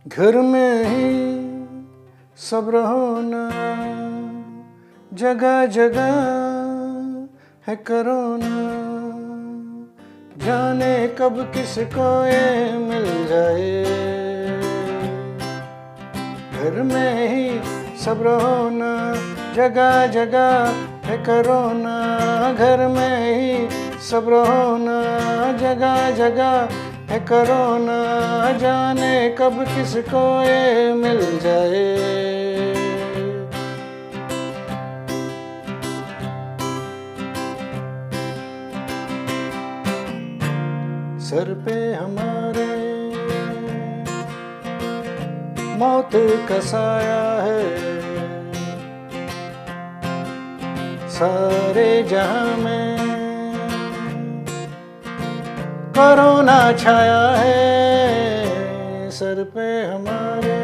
घर में ही सब्र होना, जगह जगह है कोरोना, जाने कब किसको ये मिल जाए। घर में ही सब्र होना, जगह जगह है कोरोना, घर में ही सब्र होना, जगह जगह है कोरोना, जाने कब किसको ये मिल जाए। सर पे हमारे मौत का साया है, सारे जहां में कोरोना छाया है। सर पे हमारे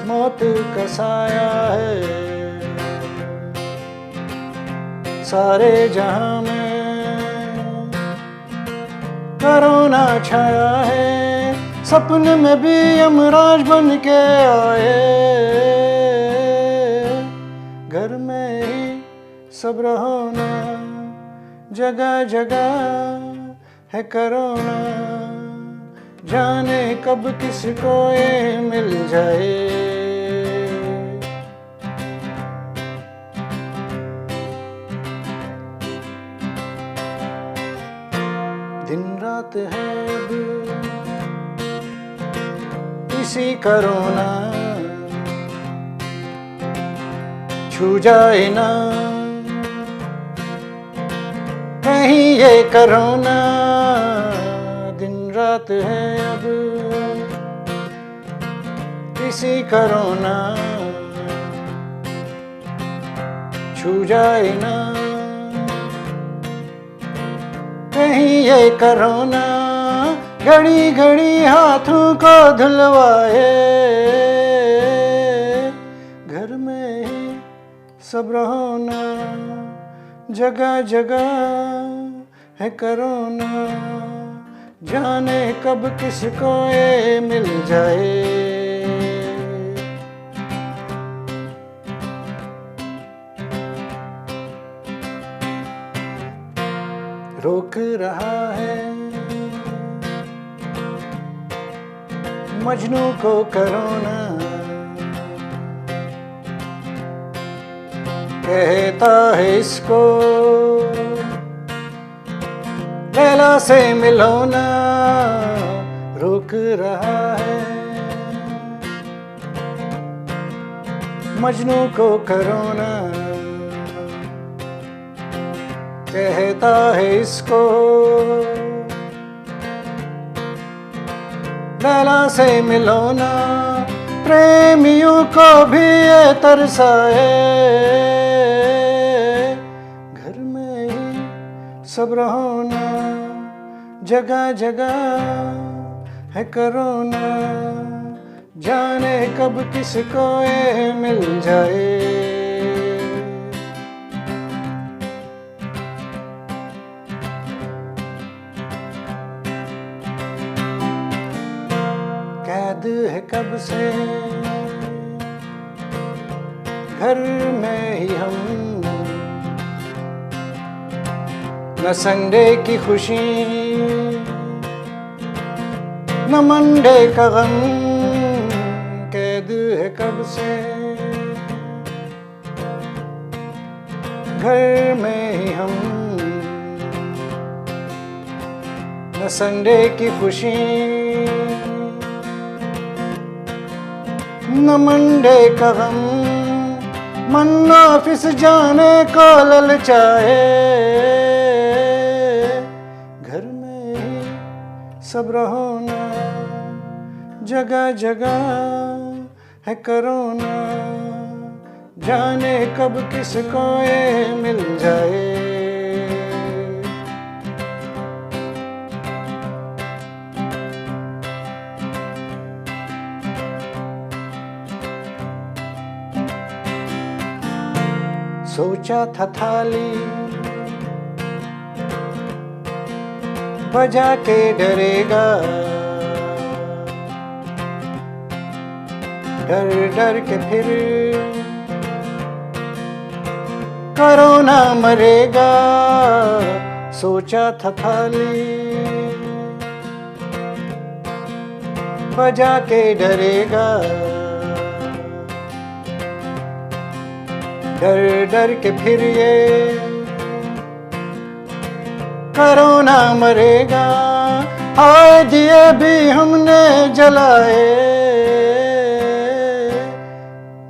मौत का साया है, सारे जहां में कोरोना छाया है। सपने में भी यमराज बन के आए, घर में ही सब्र होना, जगह जगह है कोरोना, जाने कब किसको ये मिल जाए। दिन रात है अब इसी कोरोना, छू जाए ना कहीं ये कोरोना। दिन रात है अब इसी कोरोना, छू जाए ना कहीं ये कोरोना, घड़ी घड़ी हाथों को धुलवाए। घर में ही सब्र होना, जगह जगह है कोरोना, जाने कब किसको ये मिल जाए। रोक रहा है मजनू को कोरोना, कहता है इसको लैला से मिलो ना। रोक रहा है मजनू को कोरोना, कहता है इसको लैला से मिलो ना। प्रेमियों को भी ये तरसाए, घर में ही सब्र होना, जगह जगह है कोरोना, जाने कब किसको ये मिल जाए। कैद है कब से घर में ही हम, न संडे की खुशी न मंडे का गम। कैद है कब से घर में ही हम, न संडे की खुशी न मंडे का गम। मन ऑफिस जाने को ललचाए, घर में ही सब्र होना, जगह जगह है कोरोना, जाने कब किसको ये मिल जाए। सोचा था थाली बजा के डरेगा, डर डर के फिर कोरोना मरेगा, सोचा था थाली बजा के डरेगा, डर डर के फिर ये कोरोना मरेगा। हाय दिए भी हमने जलाए,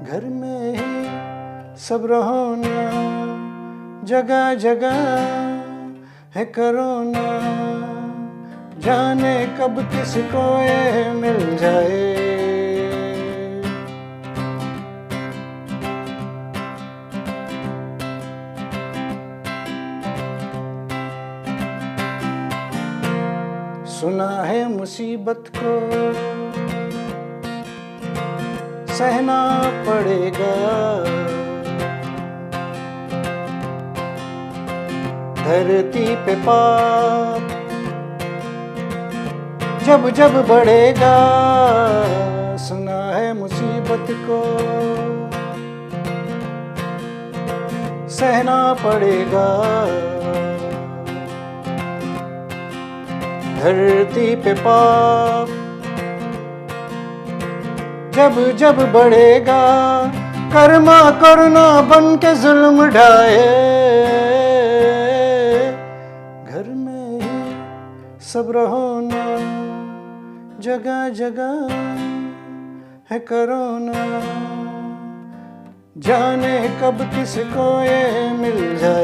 घर में ही सब्र होना, जगह जगह है कोरोना, जाने कब किसको ये मिल जाए। सुना है मुसीबत को सहना पड़ेगा, धरती पे पाप जब जब बढ़ेगा। सुना है मुसीबत को सहना पड़ेगा, धरती पे पाप जब जब बढ़ेगा। कर्मा करुणा बन के जुल्म ढाए, घर में ही सब्र होना, जगह जगह है कोरोना, जाने कब किसको ये मिल जाए।